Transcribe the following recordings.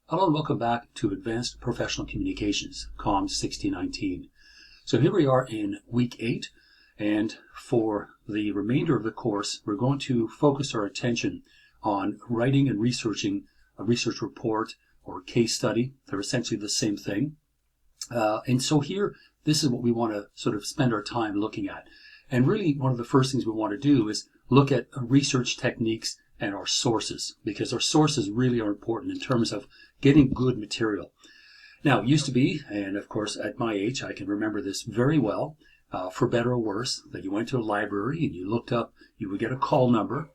Hello and welcome back to Advanced Professional Communications, COMM-6019. So here we are in week 8, and for the remainder of the course, we're going to focus our attention on writing and researching a research report or case study. They're essentially the same thing. And so here, this is what we want to sort of spend our time looking at. And really, one of the first things we want to do is look at research techniques and our sources, because our sources really are important in terms of getting good material. Now, it used to be, and of course at my age, I can remember this very well, for better or worse, that you went to a library and you looked up, you would get a call number.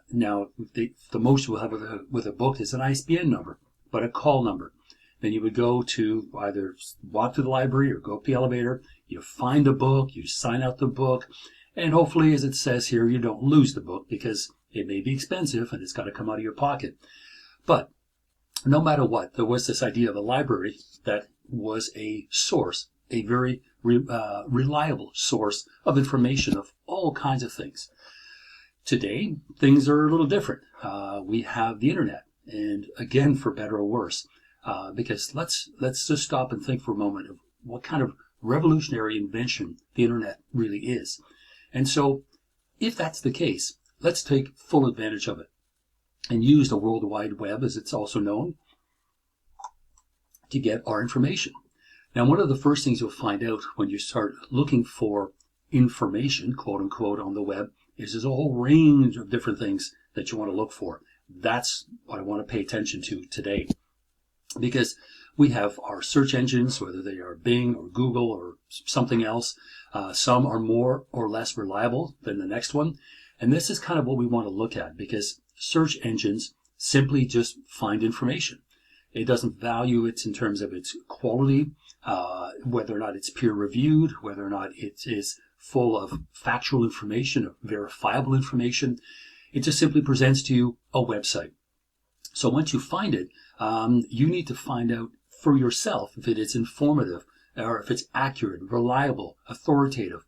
Now, the most you'll have with a book is an ISBN number, but a call number. Then you would go to either walk to the library or go up the elevator, you find the book, you sign out the book, and hopefully, as it says here, you don't lose the book because it may be expensive and it's got to come out of your pocket. But no matter what, there was this idea of a library that was a source, a very reliable source of information of all kinds of things. Today, things are a little different. We have the internet, and again, for better or worse, because let's just stop and think for a moment of what kind of revolutionary invention the internet really is. And so, if that's the case, let's take full advantage of it and use the World Wide Web, as it's also known, to get our information. Now, one of the first things you'll find out when you start looking for information, quote unquote, on the web, is there's a whole range of different things that you want to look for. That's what I want to pay attention to today. Because we have our search engines, whether they are Bing or Google or something else. Some are more or less reliable than the next one. And this is kind of what we want to look at, because search engines simply just find information. It doesn't value it in terms of its quality, whether or not it's peer-reviewed, whether or not it is full of factual information, of verifiable information. It just simply presents to you a website. So once you find it, you need to find out for yourself if it is informative or if it's accurate, reliable, authoritative.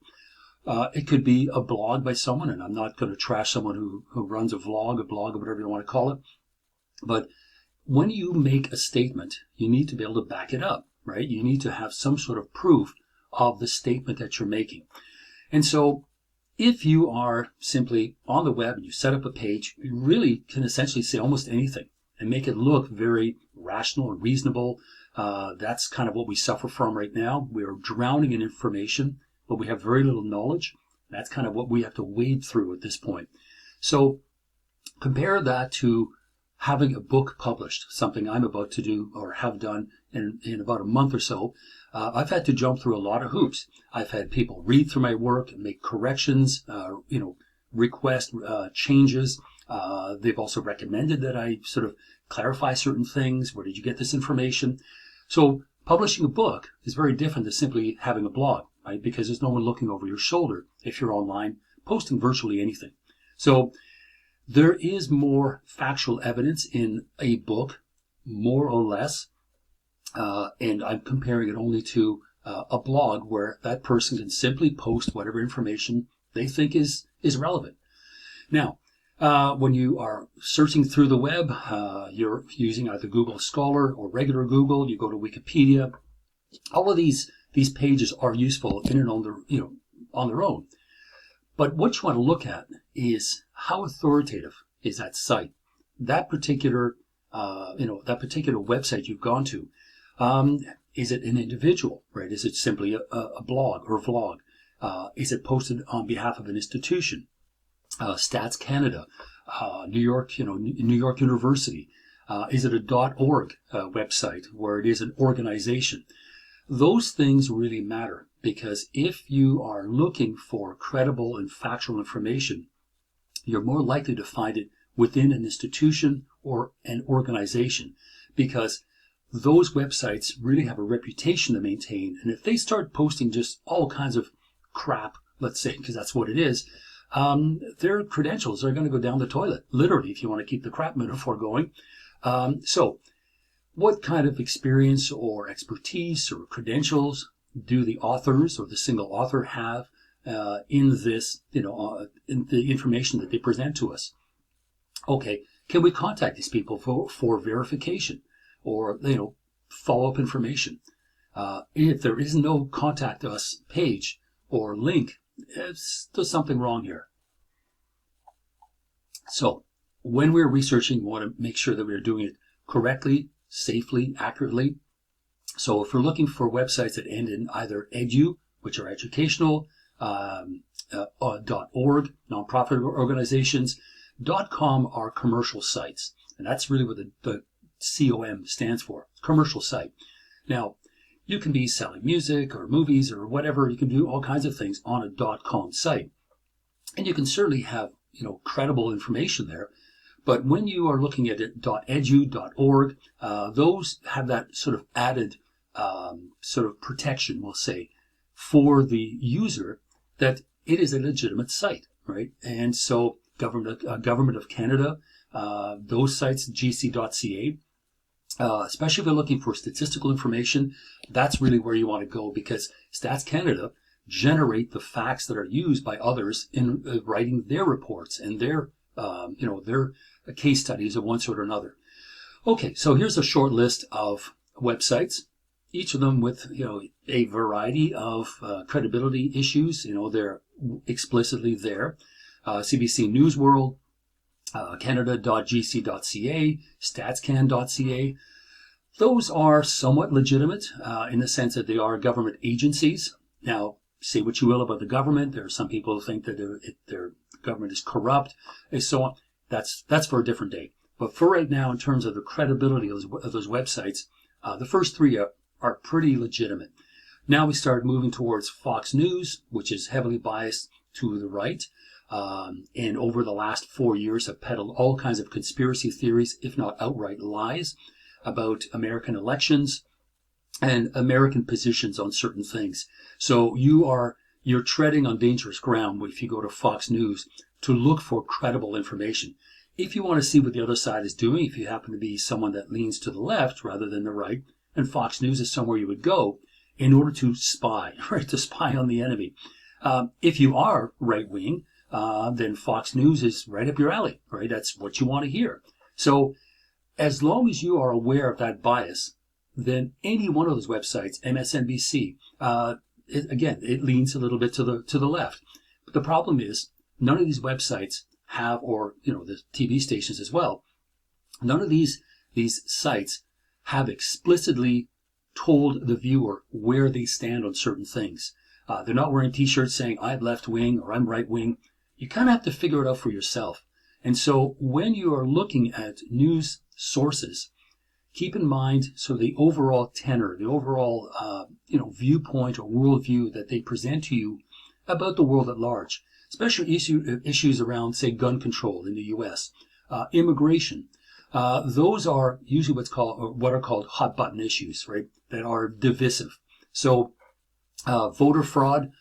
It could be a blog by someone, and I'm not going to trash someone who runs a blog, or whatever you want to call it. But when you make a statement, you need to be able to back it up, right? You need to have some sort of proof of the statement that you're making. And so if you are simply on the web and you set up a page, you really can essentially say almost anything and make it look very rational and reasonable. That's kind of what we suffer from right now. We are drowning in information, but we have very little knowledge. That's kind of what we have to wade through at this point. So compare that to having a book published, something I'm about to do or have done in about a month or so. I've had to jump through a lot of hoops. I've had people read through my work and make corrections, request changes. They've also recommended that I sort of clarify certain things. Where did you get this information? So publishing a book is very different than simply having a blog, right? Because there's no one looking over your shoulder if you're online posting virtually anything. So there is more factual evidence in a book, more or less, and I'm comparing it only to a blog where that person can simply post whatever information they think is relevant. Now, when you are searching through the web, you're using either Google Scholar or regular Google. You go to Wikipedia. All of these pages are useful in and on their own. But what you want to look at is how authoritative is that site, that particular website you've gone to. Is it an individual, right? Is it simply a blog or vlog? Is it posted on behalf of an institution? Stats Canada, New York University. Is it a .org website where it is an organization? Those things really matter, because if you are looking for credible and factual information, you're more likely to find it within an institution or an organization, because those websites really have a reputation to maintain. And if they start posting just all kinds of crap, let's say, because that's what it is, their credentials are going to go down the toilet, literally, if you want to keep the crap metaphor going. So what kind of experience or expertise or credentials do the authors or the single author have in this, in the information that they present to us? Okay, can we contact these people for verification? or follow-up information. If there is no contact us page or link, there's something wrong here. So when we're researching, we want to make sure that we're doing it correctly, safely, accurately. So if we're looking for websites that end in either edu, which are educational, .org, nonprofit organizations, .com are commercial sites. And that's really what the COM stands for, commercial site. Now, you can be selling music or movies or whatever. You can do all kinds of things on a .com site. And you can certainly have, credible information there. But when you are looking at it, .edu, .org, those have that sort of added sort of protection, we'll say, for the user that it is a legitimate site, right? And so Government of Canada, those sites, gc.ca, especially if you're looking for statistical information, that's really where you want to go, because Stats Canada generate the facts that are used by others in writing their reports and their case studies of one sort or another. Okay, so here's a short list of websites, each of them with a variety of credibility issues. They're explicitly there. CBC News World, Canada.gc.ca, statscan.ca. Those are somewhat legitimate in the sense that they are government agencies. Now, say what you will about the government. There are some people who think that their government is corrupt and so on. That's for a different day. But for right now, in terms of the credibility of those websites, the first three are pretty legitimate. Now we start moving towards Fox News, which is heavily biased to the right. And over the last 4 years have peddled all kinds of conspiracy theories, if not outright lies, about American elections and American positions on certain things. So you're treading on dangerous ground if you go to Fox News to look for credible information. If you want to see what the other side is doing, if you happen to be someone that leans to the left rather than the right, and Fox News is somewhere you would go in order to spy, right? To spy on the enemy. If you are right-wing, then Fox News is right up your alley, right? That's what you want to hear. So as long as you are aware of that bias, then any one of those websites, MSNBC, it leans a little bit to the left. But the problem is, none of these websites have, or the TV stations as well, none of these sites have explicitly told the viewer where they stand on certain things. They're not wearing T-shirts saying I'm left wing or I'm right wing. You kind of have to figure it out for yourself. And so when you are looking at news sources, keep in mind the overall tenor, the overall viewpoint or worldview that they present to you about the world at large, especially issues around, say, gun control in the U.S., immigration. Those are usually what are called hot button issues, right? That are divisive. So voter fraud,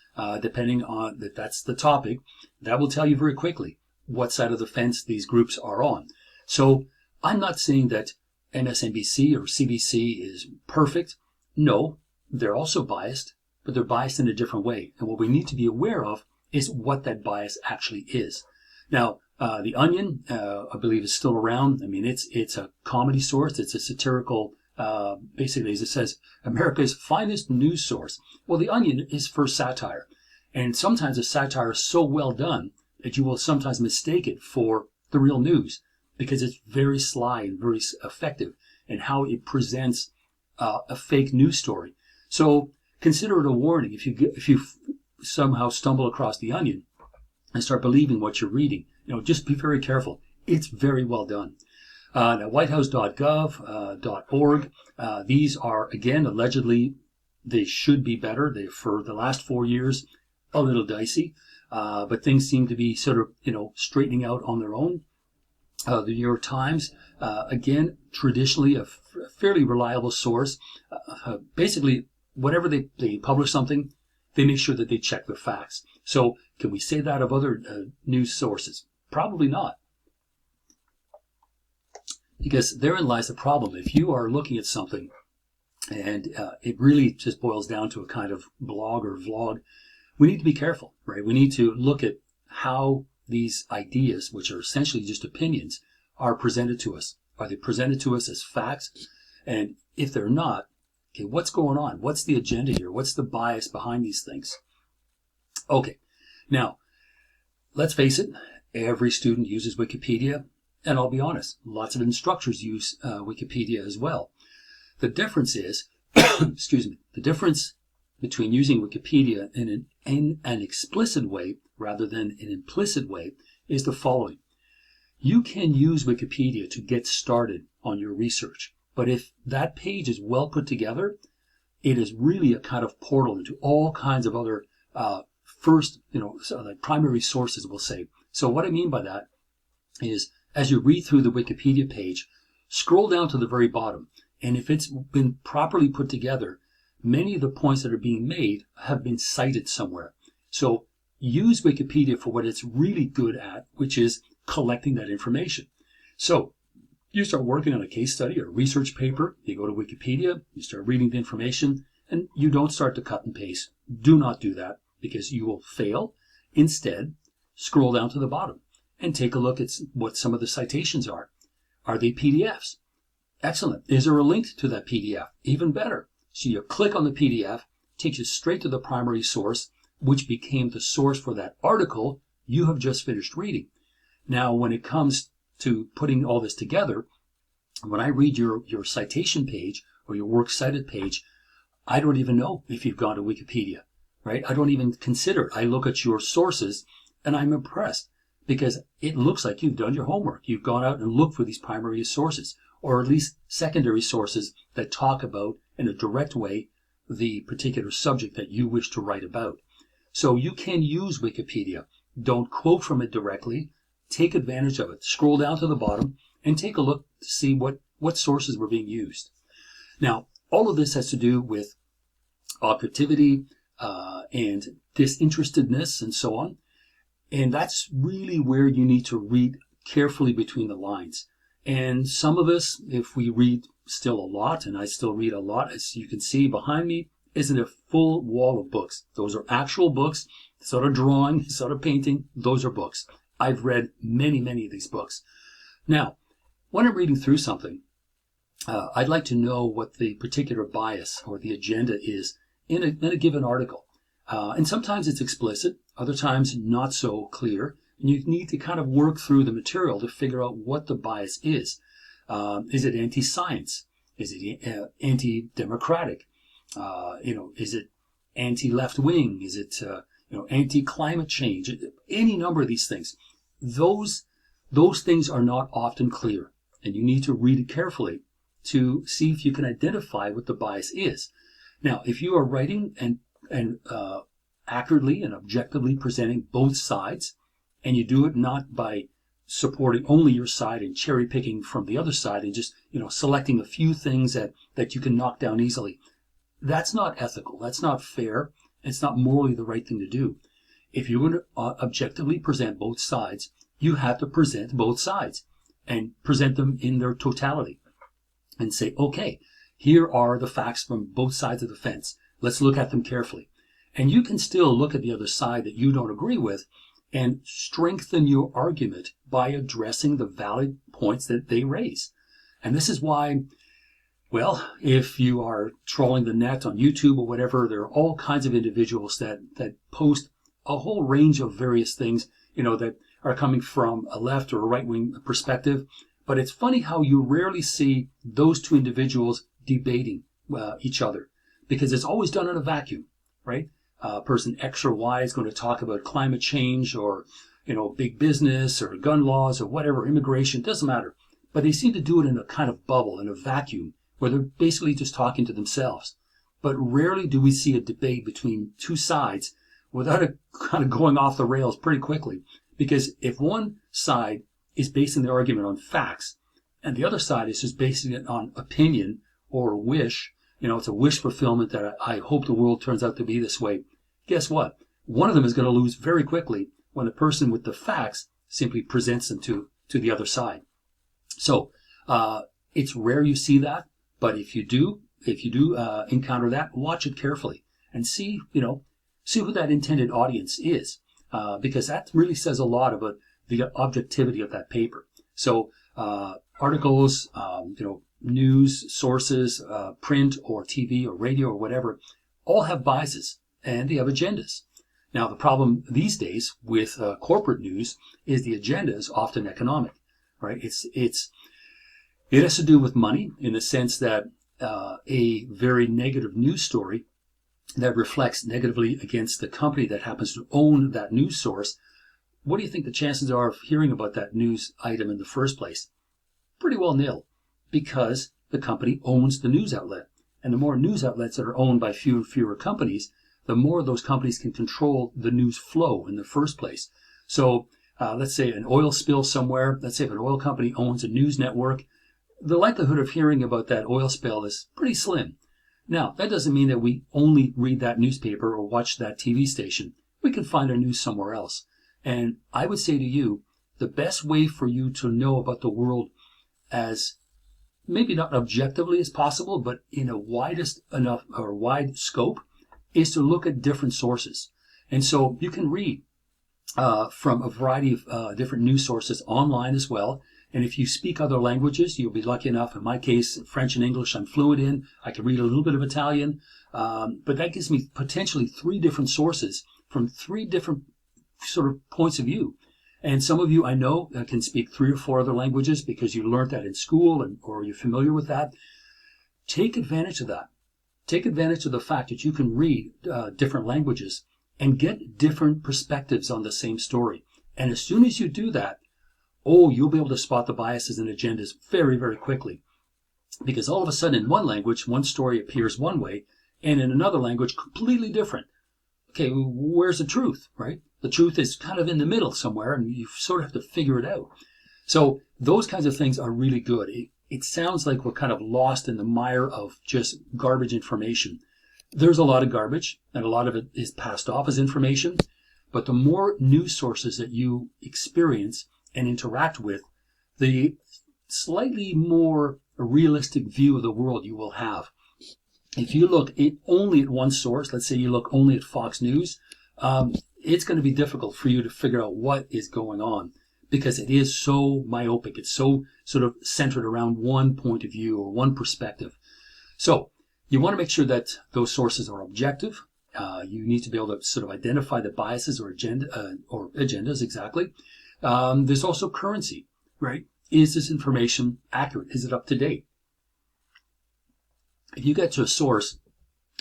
depending on that's the topic, that will tell you very quickly what side of the fence these groups are on. So I'm not saying that MSNBC or CBC is perfect. No, they're also biased, but they're biased in a different way. And what we need to be aware of is what that bias actually is. Now, The Onion, I believe, is still around. I mean, it's a comedy source. It's a satirical, basically, as it says, America's finest news source. Well, The Onion is for satire. And sometimes the satire is so well done that you will sometimes mistake it for the real news, because it's very sly and very effective in how it presents a fake news story. So consider it a warning if you somehow stumble across The Onion and start believing what you're reading. Just be very careful. It's very well done. Now, whitehouse.gov.org, these are, again, allegedly, they should be better. They, for the last 4 years, a little dicey, but things seem to be sort of, straightening out on their own. The New York Times, again, traditionally a fairly reliable source. Basically, whenever they publish something, they make sure that they check their facts. So can we say that of other news sources? Probably not. Because therein lies the problem. If you are looking at something and it really just boils down to a kind of blog or vlog, we need to be careful, right? We need to look at how these ideas, which are essentially just opinions, are presented to us. Are they presented to us as facts? And if they're not, okay, what's going on? What's the agenda here? What's the bias behind these things? Okay, now, let's face it, every student uses Wikipedia, and I'll be honest, lots of instructors use Wikipedia as well. The difference is, excuse me, the difference between using Wikipedia in an explicit way rather than an implicit way is the following. You can use Wikipedia to get started on your research, but if that page is well put together, it is really a kind of portal into all kinds of other like primary sources, we'll say. So what I mean by that is, as you read through the Wikipedia page, scroll down to the very bottom, and if it's been properly put together, many of the points that are being made have been cited somewhere. So use Wikipedia for what it's really good at, which is collecting that information. So you start working on a case study or a research paper, you go to Wikipedia, you start reading the information, and you don't start to cut and paste. Do not do that, because you will fail. Instead, scroll down to the bottom and take a look at what some of the citations are. Are they PDFs? Excellent. Is there a link to that PDF? Even better. So you click on the PDF, takes you straight to the primary source, which became the source for that article you have just finished reading. Now, when it comes to putting all this together, when I read your citation page or your works cited page, I don't even know if you've gone to Wikipedia, right? I don't even consider. I look at your sources and I'm impressed because it looks like you've done your homework. You've gone out and looked for these primary sources, or at least secondary sources that talk about, in a direct way, the particular subject that you wish to write about. So you can use Wikipedia. Don't quote from it directly. Take advantage of it. Scroll down to the bottom and take a look to see what sources were being used. Now, all of this has to do with objectivity and disinterestedness and so on. And that's really where you need to read carefully between the lines. And some of us, if we read still a lot, and I still read a lot, as you can see behind me, isn't a full wall of books. Those are actual books. It's not a drawing, it's not a painting. Those are books. I've read many, many of these books. Now, when I'm reading through something, I'd like to know what the particular bias or the agenda is in a given article. And sometimes it's explicit, other times not so clear. And you need to kind of work through the material to figure out what the bias is. Is it anti-science? Is it anti-democratic? Is it anti-left-wing? Is it anti-climate change? Any number of these things. Those things are not often clear, and you need to read it carefully to see if you can identify what the bias is. Now, if you are writing and accurately and objectively presenting both sides, and you do it not by supporting only your side and cherry picking from the other side and just selecting a few things that you can knock down easily, that's not ethical. That's not fair. It's not morally the right thing to do. If you're going to objectively present both sides, you have to present both sides and present them in their totality and say, okay, here are the facts from both sides of the fence. Let's look at them carefully. And you can still look at the other side that you don't agree with and strengthen your argument by addressing the valid points that they raise. And this is why, well, if you are trolling the net on YouTube or whatever, there are all kinds of individuals that post a whole range of various things, that are coming from a left or a right-wing perspective. But it's funny how you rarely see those two individuals debating each other, because it's always done in a vacuum, right? Person X or Y is going to talk about climate change or, big business or gun laws or whatever, immigration, doesn't matter. But they seem to do it in a kind of bubble, in a vacuum, where they're basically just talking to themselves. But rarely do we see a debate between two sides without it kind of going off the rails pretty quickly. Because if one side is basing the argument on facts and the other side is just basing it on opinion or a wish, it's a wish fulfillment that I hope the world turns out to be this way, guess what? One of them is going to lose very quickly when the person with the facts simply presents them to the other side. So it's rare you see that, but if you do encounter that, watch it carefully and see who that intended audience is, because that really says a lot about the objectivity of that paper. So articles, news sources, print or TV or radio or whatever, all have biases and they have agendas. Now, the problem these days with corporate news is the agenda is often economic, right? It has to do with money in the sense that a very negative news story that reflects negatively against the company that happens to own that news source, what do you think the chances are of hearing about that news item in the first place? Pretty well nil, because the company owns the news outlet. And the more news outlets that are owned by fewer and fewer companies, the more those companies can control the news flow in the first place. So let's say an oil spill somewhere, let's say if an oil company owns a news network, the likelihood of hearing about that oil spill is pretty slim. Now, that doesn't mean that we only read that newspaper or watch that TV station. We can find our news somewhere else. And I would say to you, the best way for you to know about the world as maybe not objectively as possible, but in a widest enough or wide scope, is to look at different sources. And so you can read from a variety of different news sources online as well. And if you speak other languages, you'll be lucky enough. In my case, French and English I'm fluent in. I can read a little bit of Italian. But that gives me potentially 3 different sources from 3 different sort of points of view. And some of you I know can speak 3 or 4 other languages because you learned that in school or you're familiar with that. Take advantage of that. Take advantage of the fact that you can read different languages and get different perspectives on the same story. And as soon as you do that, you'll be able to spot the biases and agendas very, very quickly. Because all of a sudden in one language, one story appears one way, and in another language, completely different. Okay, where's the truth, right? The truth is kind of in the middle somewhere, and you sort of have to figure it out. So those kinds of things are really good. It sounds like we're kind of lost in the mire of just garbage information. There's a lot of garbage, and a lot of it is passed off as information. But the more news sources that you experience and interact with, the slightly more realistic view of the world you will have. If you look only at one source, let's say you look only at Fox News, it's going to be difficult for you to figure out what is going on because it is so myopic. It's so sort of centered around one point of view or one perspective. So you want to make sure that those sources are objective. You need to be able to sort of identify the biases or agendas exactly. There's also currency, right? Is this information accurate? Is it up to date? If you get to a source,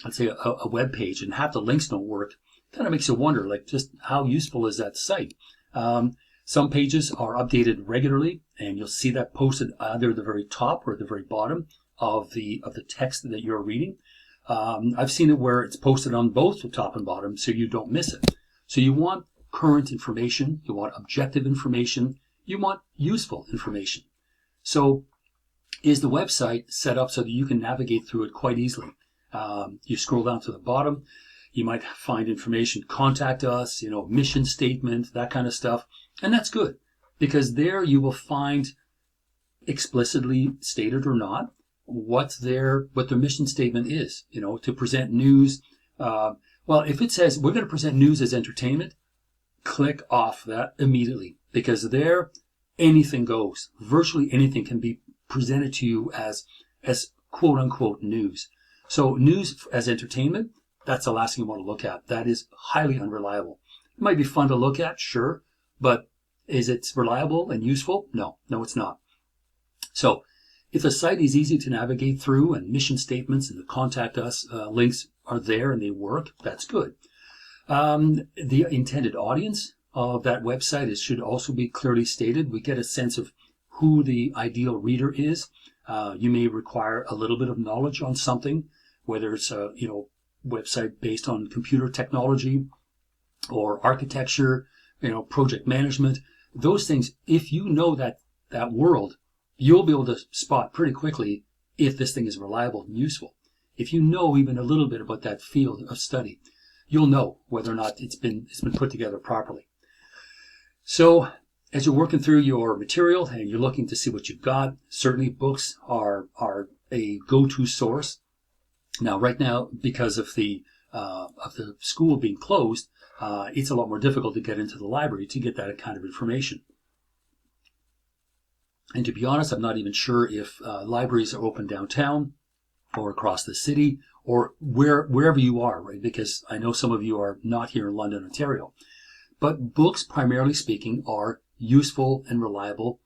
let's say a web page, and half the links don't work, it kind of makes you wonder, like, just how useful is that site? Some pages are updated regularly, and you'll see that posted either at the very top or at the very bottom of the text that you're reading. I've seen it where it's posted on both the top and bottom, so you don't miss it. So you want current information, you want objective information, you want useful information. So is the website set up so that you can navigate through it quite easily? You scroll down to the bottom, you might find information, contact us, mission statement, that kind of stuff. And that's good because there you will find explicitly stated or not what their mission statement is, to present news. Well, if it says we're going to present news as entertainment, click off that immediately because there anything goes. Virtually anything can be presented to you as quote unquote news. So news as entertainment, that's the last thing you want to look at. That is highly unreliable. It might be fun to look at, sure, but is it reliable and useful? No, it's not. So if a site is easy to navigate through and mission statements and the contact us links are there and they work, that's good. The intended audience of that website should also be clearly stated. We get a sense of who the ideal reader is. You may require a little bit of knowledge on something, whether it's a website based on computer technology or architecture, project management. Those things, if you know that world, you'll be able to spot pretty quickly if this thing is reliable and useful. If you know even a little bit about that field of study, you'll know whether or not it's been put together properly. So as you're working through your material and you're looking to see what you've got, certainly books are a go-to source. Now, right now, because of the school being closed, it's a lot more difficult to get into the library to get that kind of information. And to be honest, I'm not even sure if libraries are open downtown or across the city or wherever you are, right? Because I know some of you are not here in London, Ontario. But books, primarily speaking, are useful and reliable.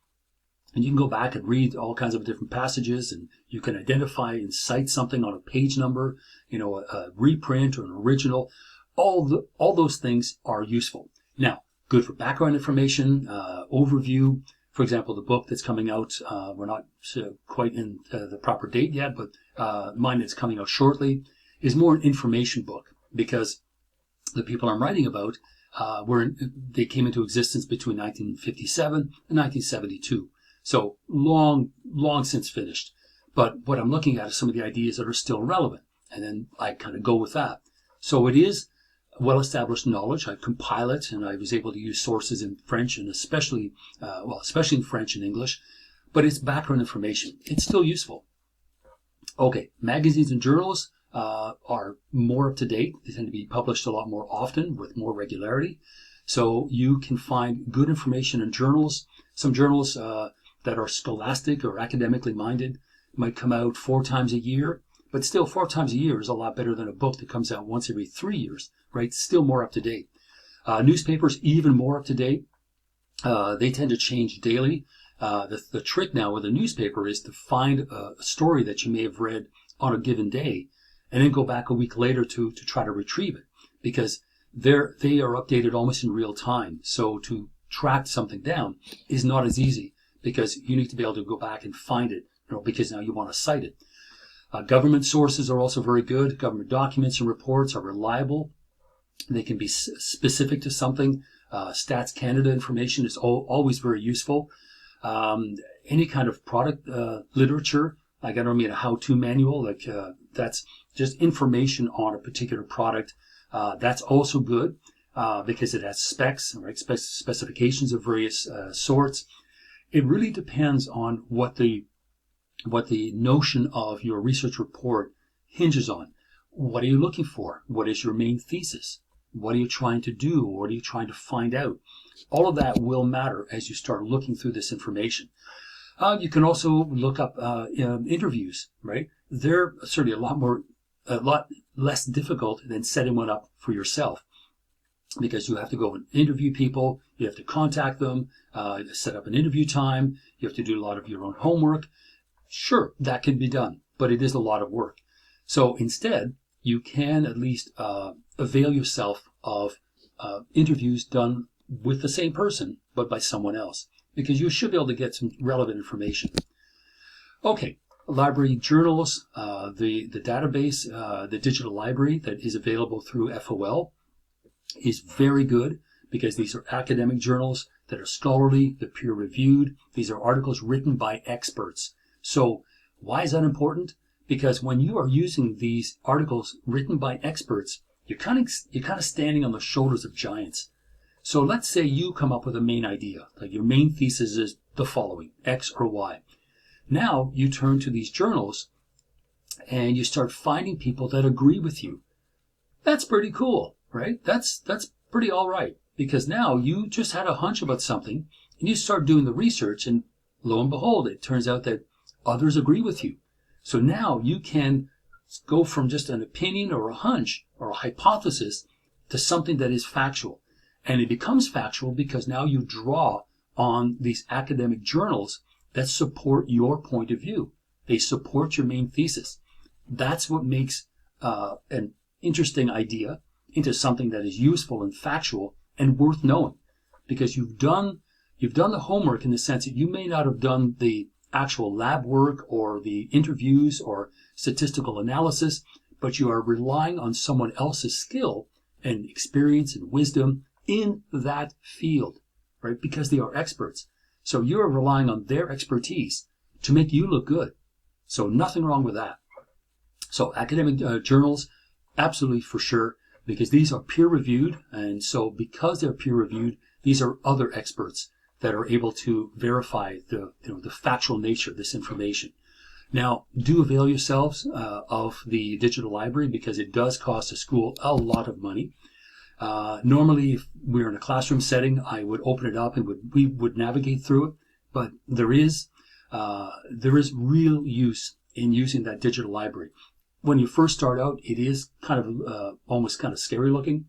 And you can go back and read all kinds of different passages, and you can identify and cite something on a page number, a reprint or an original. All those things are useful. Now, good for background information, overview. For example, the book that's coming out, we're not quite in the proper date yet, but mine that's coming out shortly is more an information book, because the people I'm writing about, they came into existence between 1957 and 1972. So long since finished. But what I'm looking at is some of the ideas that are still relevant. And then I kind of go with that. So it is well-established knowledge. I compile it, and I was able to use sources in French, and especially in French and English. But it's background information. It's still useful. Okay, magazines and journals are more up to date. They tend to be published a lot more often with more regularity. So you can find good information in journals. Some journals that are scholastic or academically minded might come out 4 times a year, but still 4 times a year is a lot better than a book that comes out once every 3 years, right? Still more up to date. Newspapers, even more up to date. They tend to change daily. The trick now with a newspaper is to find a story that you may have read on a given day and then go back a week later to try to retrieve it, because they are updated almost in real time. So to track something down is not as easy, because you need to be able to go back and find it, because now you want to cite it. Government sources are also very good. Government documents and reports are reliable. They can be specific to something. Stats Canada information is always very useful. Any kind of product literature, like I don't mean a how-to manual, like that's just information on a particular product. That's also good because it has specs, right? Specifications of various sorts. It really depends on what the notion of your research report hinges on. What are you looking for? What is your main thesis? What are you trying to do? What are you trying to find out? All of that will matter as you start looking through this information. You can also look up interviews, right? They're certainly a lot less difficult than setting one up for yourself, because you have to go and interview people, you have to contact them, set up an interview time, you have to do a lot of your own homework. Sure, that can be done, but it is a lot of work. So instead, you can at least avail yourself of interviews done with the same person, but by someone else, because you should be able to get some relevant information. Okay, library journals, the database, the digital library that is available through FOL is very good, because these are academic journals that are scholarly, they're peer-reviewed. These are articles written by experts. So why is that important? Because when you are using these articles written by experts, you're kind of standing on the shoulders of giants. So let's say you come up with a main idea, like your main thesis is the following, X or Y. Now you turn to these journals and you start finding people that agree with you. That's pretty cool, right? That's pretty all right, because now you just had a hunch about something and you start doing the research, and lo and behold, it turns out that others agree with you. So now you can go from just an opinion or a hunch or a hypothesis to something that is factual. And it becomes factual because now you draw on these academic journals that support your point of view. They support your main thesis. That's what makes an interesting idea into something that is useful and factual and worth knowing, because you've done the homework, in the sense that you may not have done the actual lab work or the interviews or statistical analysis, but you are relying on someone else's skill and experience and wisdom in that field, right? Because they are experts. So you're relying on their expertise to make you look good. So nothing wrong with that. So academic journals, absolutely for sure, because these are peer-reviewed, and so because they're peer-reviewed, these are other experts that are able to verify the factual nature of this information. Now, do avail yourselves of the digital library, because it does cost a school a lot of money. Normally, if we're in a classroom setting, I would open it up and we would navigate through it, but there is there is real use in using that digital library. When you first start out, it is kind of almost kind of scary looking.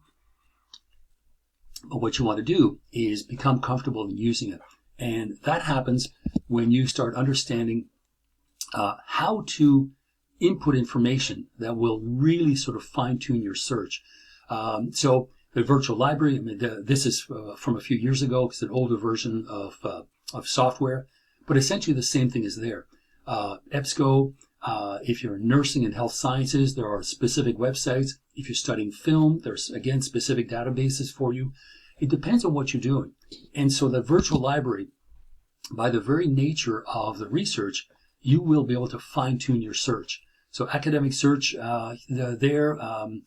But what you want to do is become comfortable in using it. And that happens when you start understanding how to input information that will really sort of fine-tune your search. So the virtual library, I mean, this is from a few years ago. It's an older version of software, but essentially the same thing is there. EBSCO, if you're in nursing and health sciences, there are specific websites. If you're studying film, there's, again, specific databases for you. It depends on what you're doing. And so the virtual library, by the very nature of the research, you will be able to fine-tune your search. So academic search, Canadian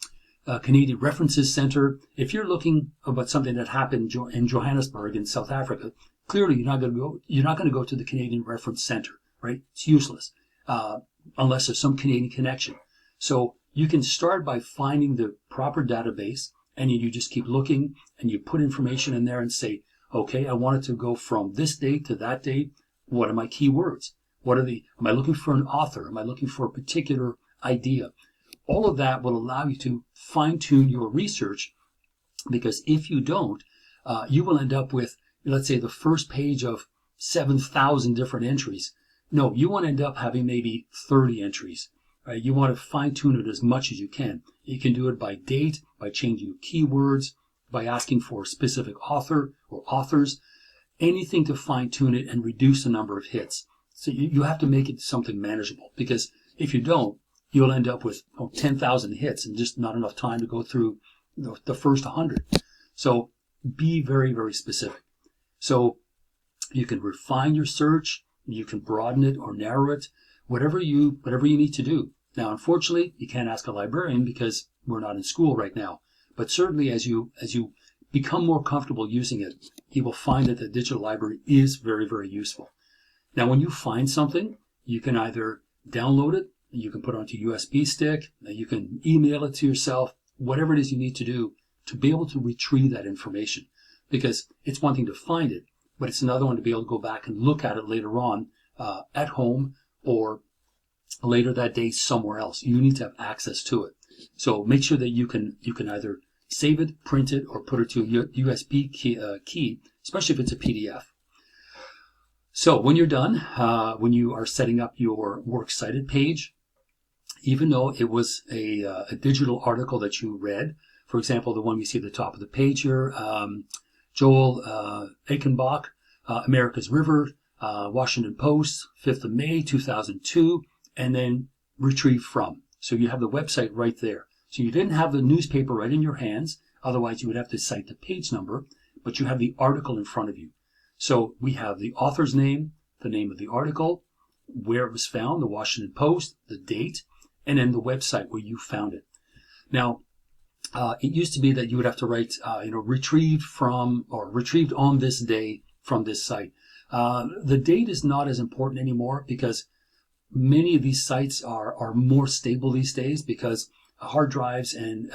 References Center. If you're looking about something that happened in Johannesburg in South Africa, clearly you're not going to go to the Canadian Reference Center, right? It's useless unless there's some Canadian connection. So you can start by finding the proper database, and you just keep looking, and you put information in there and say, okay, I want it to go from this date to that date. What are my keywords? Am I looking for an author? Am I looking for a particular idea? All of that will allow you to fine-tune your research, because if you don't, you will end up with, let's say, the first page of 7,000 different entries. No, you want to end up having maybe 30 entries. Right? You want to fine-tune it as much as you can. You can do it by date, by changing keywords, by asking for a specific author or authors, anything to fine-tune it and reduce the number of hits. So you have to make it something manageable, because if you don't, you'll end up with 10,000 hits and just not enough time to go through the first 100. So be very, very specific. So you can refine your search, you can broaden it or narrow it, whatever you need to do. Now, unfortunately, you can't ask a librarian because we're not in school right now. But certainly as you become more comfortable using it, you will find that the digital library is very, very useful. Now, when you find something, you can either download it, you can put it onto a USB stick, you can email it to yourself, whatever it is you need to do to be able to retrieve that information. Because it's one thing to find it, but it's another one to be able to go back and look at it later on at home or later that day somewhere else. You need to have access to it. So make sure that you can either save it, print it, or put it to a USB key, especially if it's a PDF. So when you're done, when you are setting up your Works Cited page, even though it was a digital article that you read, for example, the one we see at the top of the page here, Joel Eichenbach, America's River, Washington Post, 5th of May, 2002, and then retrieve from. So you have the website right there. So you didn't have the newspaper right in your hands, otherwise you would have to cite the page number, but you have the article in front of you. So we have the author's name, the name of the article, where it was found, the Washington Post, the date, and then the website where you found it. Now, it used to be that you would have to write, retrieved from or retrieved on this day from this site. The date is not as important anymore because many of these sites are more stable these days because hard drives and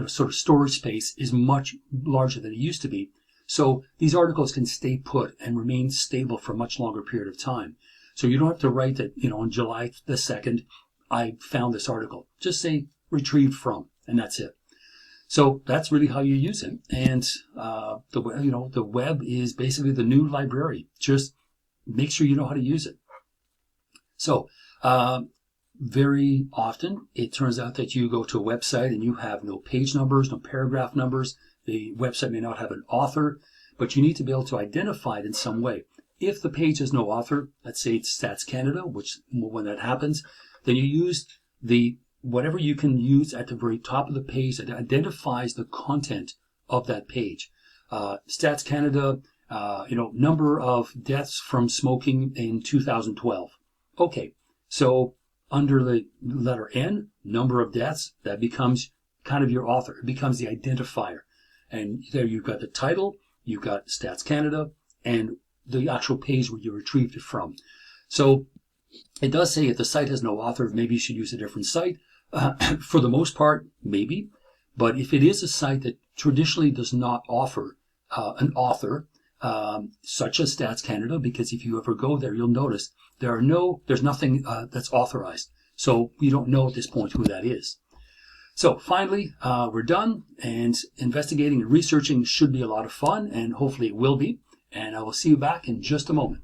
sort of storage space is much larger than it used to be. So these articles can stay put and remain stable for a much longer period of time. So you don't have to write that, on July the 2nd, I found this article. Just say retrieved from, and that's it. So that's really how you use it. And the web is basically the new library. Just make sure you know how to use it. So very often it turns out that you go to a website and you have no page numbers, no paragraph numbers. The website may not have an author, but you need to be able to identify it in some way. If the page has no author, let's say it's Stats Canada, which when that happens, then you use whatever you can use at the very top of the page that identifies the content of that page. Stats Canada, number of deaths from smoking in 2012. Okay, so under the letter N, number of deaths, that becomes kind of your author. It becomes the identifier. And there you've got the title, you've got Stats Canada, and the actual page where you retrieved it from. So it does say if the site has no author, maybe you should use a different site. For the most part, maybe. But if it is a site that traditionally does not offer an author, such as Stats Canada, because if you ever go there, you'll notice there's nothing that's authorized. So you don't know at this point who that is. So finally, we're done, and investigating and researching should be a lot of fun, and hopefully it will be. And I will see you back in just a moment.